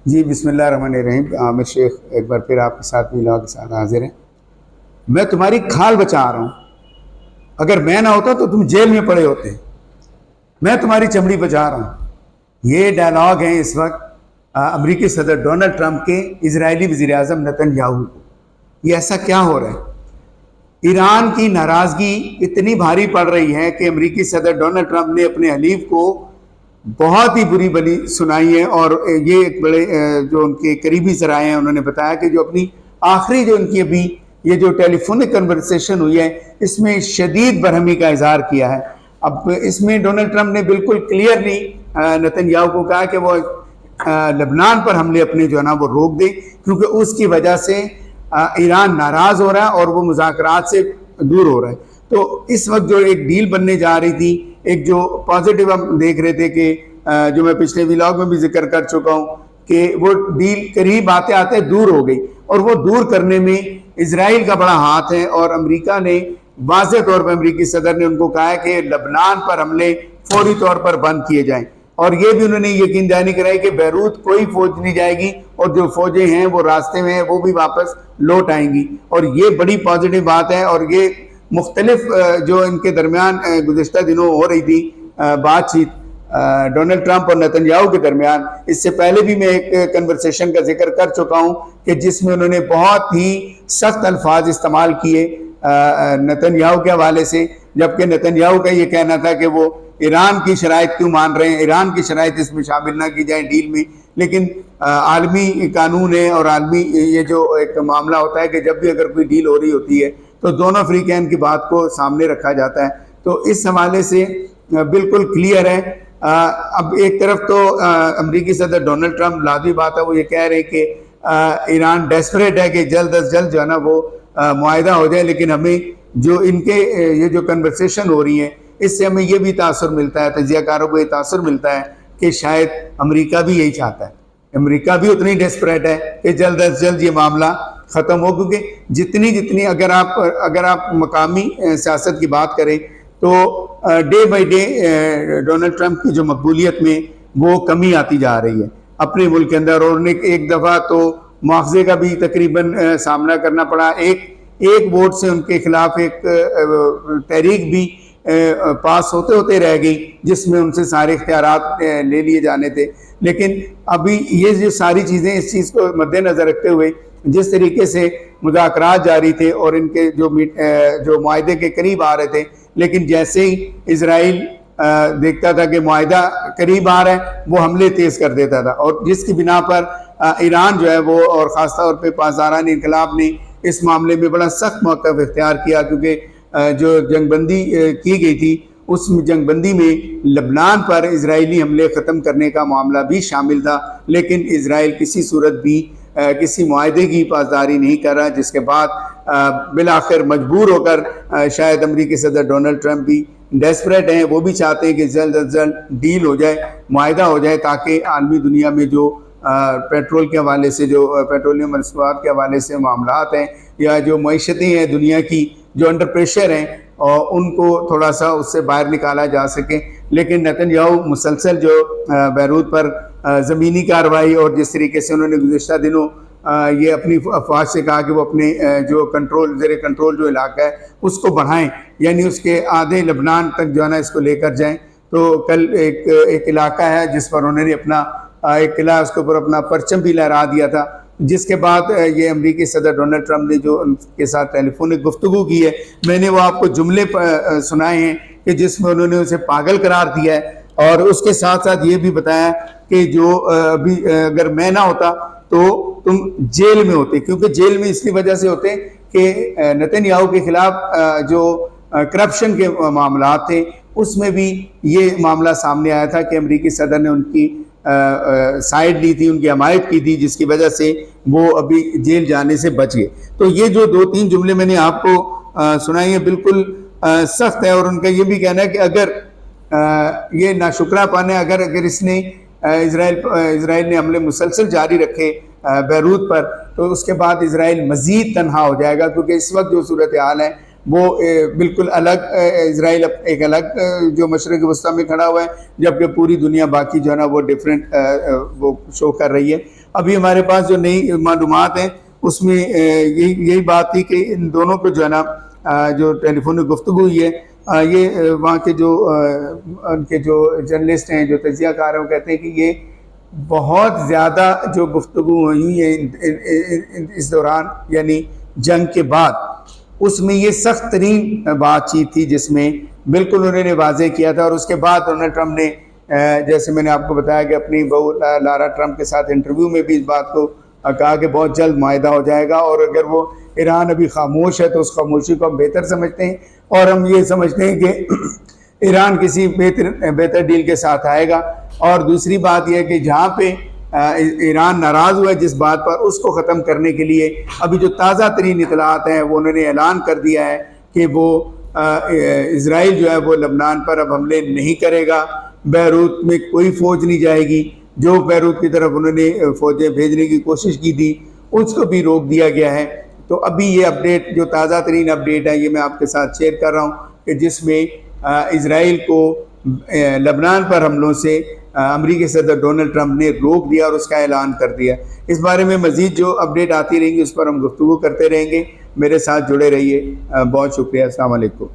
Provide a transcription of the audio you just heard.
جی بسم اللہ الرحمن الرحیم. عامر شیخ ایک بار پھر آپ کے ساتھ ویلاگ کے ساتھ حاضر ہیں. میں تمہاری کھال بچا رہا ہوں. اگر میں نہ ہوتا تو تم جیل میں پڑے ہوتے. میں تمہاری چمڑی بچا رہا ہوں. یہ ڈائلاگ ہیں اس وقت امریکی صدر ڈونلڈ ٹرمپ کے اسرائیلی وزیر اعظم نتن یاہو کو. یہ ایسا کیا ہو رہا ہے؟ ایران کی ناراضگی اتنی بھاری پڑ رہی ہے کہ امریکی صدر ڈونلڈ ٹرمپ نے اپنے حلیف کو بہت ہی بری بلی سنائی ہے. اور یہ ایک بڑے جو ان کے قریبی ذرائع ہیں انہوں نے بتایا کہ جو اپنی آخری جو ان کی ابھی یہ جو ٹیلی فونک کنورسیشن ہوئی ہے اس میں شدید برہمی کا اظہار کیا ہے. اب اس میں ڈونلڈ ٹرمپ نے بالکل کلیئرلی نتن یاہو کو کہا کہ وہ لبنان پر حملے اپنے جو ہے نا وہ روک دے، کیونکہ اس کی وجہ سے ایران ناراض ہو رہا ہے اور وہ مذاکرات سے دور ہو رہا ہے. تو اس وقت جو ایک ڈیل بننے جا رہی تھی، ایک جو پازیٹیو ہم دیکھ رہے تھے کہ جو میں پچھلے ویلاگ میں بھی ذکر کر چکا ہوں کہ وہ ڈیل قریب آتے آتے دور ہو گئی، اور وہ دور کرنے میں اسرائیل کا بڑا ہاتھ ہے. اور امریکہ نے واضح طور پر امریکی صدر نے ان کو کہا ہے کہ لبنان پر حملے فوری طور پر بند کیے جائیں. اور یہ بھی انہوں نے یقین دہانی کرائی کہ بیروت کوئی فوج نہیں جائے گی، اور جو فوجیں ہیں وہ راستے میں ہیں وہ بھی واپس لوٹ آئیں گی. اور یہ بڑی پازیٹیو بات ہے. اور یہ مختلف جو ان کے درمیان گزشتہ دنوں ہو رہی تھی بات چیت ڈونلڈ ٹرمپ اور نتن یاہو کے درمیان، اس سے پہلے بھی میں ایک کنورسیشن کا ذکر کر چکا ہوں کہ جس میں انہوں نے بہت ہی سخت الفاظ استعمال کیے نتن یاہو کے حوالے سے، جبکہ نتن یاہو کا یہ کہنا تھا کہ وہ ایران کی شرائط کیوں مان رہے ہیں، ایران کی شرائط اس میں شامل نہ کی جائیں ڈیل میں. لیکن عالمی قانون ہے اور عالمی یہ جو ایک معاملہ ہوتا ہے کہ جب بھی اگر کوئی ڈیل ہو رہی ہوتی ہے تو دونوں فریقین کی بات کو سامنے رکھا جاتا ہے. تو اس حوالے سے بالکل کلیئر ہے. اب ایک طرف تو امریکی صدر ڈونلڈ ٹرمپ لازمی بات ہے وہ یہ کہہ رہے کہ ایران ڈیسپریٹ ہے کہ جلد از جلد جو ہے نا وہ معاہدہ ہو جائے. لیکن ہمیں جو ان کے یہ جو کنورسیشن ہو رہی ہیں اس سے ہمیں یہ بھی تاثر ملتا ہے، تجزیہ کاروں کو یہ تاثر ملتا ہے کہ شاید امریکہ بھی یہی چاہتا ہے. امریکہ بھی اتنی ڈیسپریٹ ہے کہ جلد از جلد یہ معاملہ ختم ہو، کیونکہ جتنی اگر آپ مقامی سیاست کی بات کریں تو day by day Donald Trump کی جو مقبولیت میں وہ کمی آتی جا رہی ہے اپنے ملک کے اندر. اور انہیں ایک دفعہ تو مواخذے کا بھی تقریباً سامنا کرنا پڑا. ایک ووٹ سے ان کے خلاف ایک تحریک بھی پاس ہوتے رہ گئی جس میں ان سے سارے اختیارات لے لیے جانے تھے. لیکن ابھی یہ جو ساری چیزیں اس چیز کو مد نظر رکھتے ہوئے جس طریقے سے مذاکرات جاری تھے اور ان کے جو معاہدے کے قریب آ رہے تھے، لیکن جیسے ہی اسرائیل دیکھتا تھا کہ معاہدہ قریب آ رہا ہے وہ حملے تیز کر دیتا تھا. اور جس کی بنا پر ایران جو ہے وہ اور خاص طور پہ پاسداران انقلاب نے اس معاملے میں بڑا سخت موقف اختیار کیا، کیونکہ جو جنگ بندی کی گئی تھی اس جنگ بندی میں لبنان پر اسرائیلی حملے ختم کرنے کا معاملہ بھی شامل تھا. لیکن اسرائیل کسی صورت بھی کسی معاہدے کی پاسداری نہیں کر رہا، جس کے بعد بالآخر مجبور ہو کر شاید امریکی صدر ڈونلڈ ٹرمپ بھی ڈیسپریٹ ہیں. وہ بھی چاہتے ہیں کہ جلد از جلد ڈیل ہو جائے، معاہدہ ہو جائے، تاکہ عالمی دنیا میں جو پیٹرول کے حوالے سے جو پیٹرولیم مصنوعات کے حوالے سے معاملات ہیں یا جو معیشتیں ہیں دنیا کی جو انڈر پریشر ہیں اور ان کو تھوڑا سا اس سے باہر نکالا جا سکے. لیکن نتن یاہو مسلسل جو بیروت پر زمینی کارروائی اور جس طریقے سے انہوں نے گزشتہ دنوں یہ اپنی افواج سے کہا کہ وہ اپنے جو زیر کنٹرول جو علاقہ ہے اس کو بڑھائیں، یعنی اس کے آدھے لبنان تک جو ہے نا اس کو لے کر جائیں. تو کل ایک علاقہ ہے جس پر انہوں نے اپنا ایک قلعہ اس کے اوپر اپنا پرچم بھی لہرا دیا تھا، جس کے بعد یہ امریکی صدر ڈونلڈ ٹرمپ نے جو ان کے ساتھ ٹیلی فونک گفتگو کی ہے، میں نے وہ آپ کو جملے سنائے ہیں کہ جس میں انہوں نے اسے پاگل قرار دیا ہے. اور اس کے ساتھ ساتھ یہ بھی بتایا کہ جو ابھی اگر میں نہ ہوتا تو تم جیل میں ہوتے، کیونکہ جیل میں اس کی وجہ سے ہوتے کہ نتن یاہو کے خلاف جو کرپشن کے معاملات تھے اس میں بھی یہ معاملہ سامنے آیا تھا کہ امریکی صدر نے ان کی سائیڈ لی تھی، ان کی حمایت کی تھی، جس کی وجہ سے وہ ابھی جیل جانے سے بچ گئے. تو یہ جو 2-3 جملے میں نے آپ کو سنائی ہیں بالکل سخت ہے. اور ان کا یہ بھی کہنا ہے کہ اگر یہ ناشکرہ پن ہے، اگر اس نے اسرائیل نے حملے مسلسل جاری رکھے بیروت پر، تو اس کے بعد اسرائیل مزید تنہا ہو جائے گا، کیونکہ اس وقت جو صورتحال ہے وہ بالکل الگ، اسرائیل ایک الگ جو مشرق وسطیٰ میں کھڑا ہوا ہے، جبکہ پوری دنیا باقی جو ہے نا وہ ڈیفرنٹ وہ شو کر رہی ہے. ابھی ہمارے پاس جو نئی معلومات ہیں اس میں یہی بات تھی کہ ان دونوں کو جو ہے نا جو ٹیلی فونک گفتگو ہوئی ہے، یہ وہاں کے جو ان کے جو جرنلسٹ ہیں، جو تجزیہ کار ہیں، وہ کہتے ہیں کہ یہ بہت زیادہ جو گفتگو ہوئی ہیں اس دوران، یعنی جنگ کے بعد، اس میں یہ سخت ترین بات چیت تھی جس میں بالکل انہوں نے واضح کیا تھا۔ اور اس کے بعد ڈونلڈ ٹرمپ نے جیسے میں نے آپ کو بتایا کہ اپنی بہو لارا ٹرمپ کے ساتھ انٹرویو میں بھی اس بات کو کہا کہ بہت جلد معاہدہ ہو جائے گا، اور اگر وہ ایران ابھی خاموش ہے تو اس خاموشی کو ہم بہتر سمجھتے ہیں، اور ہم یہ سمجھتے ہیں کہ ایران کسی بہتر ڈیل کے ساتھ آئے گا۔ اور دوسری بات یہ ہے کہ جہاں پہ ایران ناراض ہوا ہے جس بات پر، اس کو ختم کرنے کے لیے ابھی جو تازہ ترین اطلاعات ہیں وہ انہوں نے اعلان کر دیا ہے کہ وہ اسرائیل جو ہے وہ لبنان پر اب حملے نہیں کرے گا، بیروت میں کوئی فوج نہیں جائے گی، جو بیروت کی طرف انہوں نے فوجیں بھیجنے کی کوشش کی تھی اس کو بھی روک دیا گیا ہے۔ تو ابھی یہ اپڈیٹ جو تازہ ترین اپڈیٹ ہے یہ میں آپ کے ساتھ شیئر کر رہا ہوں کہ جس میں اسرائیل کو لبنان پر حملوں سے امریکی صدر ڈونلڈ ٹرمپ نے روک دیا اور اس کا اعلان کر دیا۔ اس بارے میں مزید جو اپڈیٹ آتی رہیں گی اس پر ہم گفتگو کرتے رہیں گے۔ میرے ساتھ جڑے رہیے، بہت شکریہ، السلام علیکم۔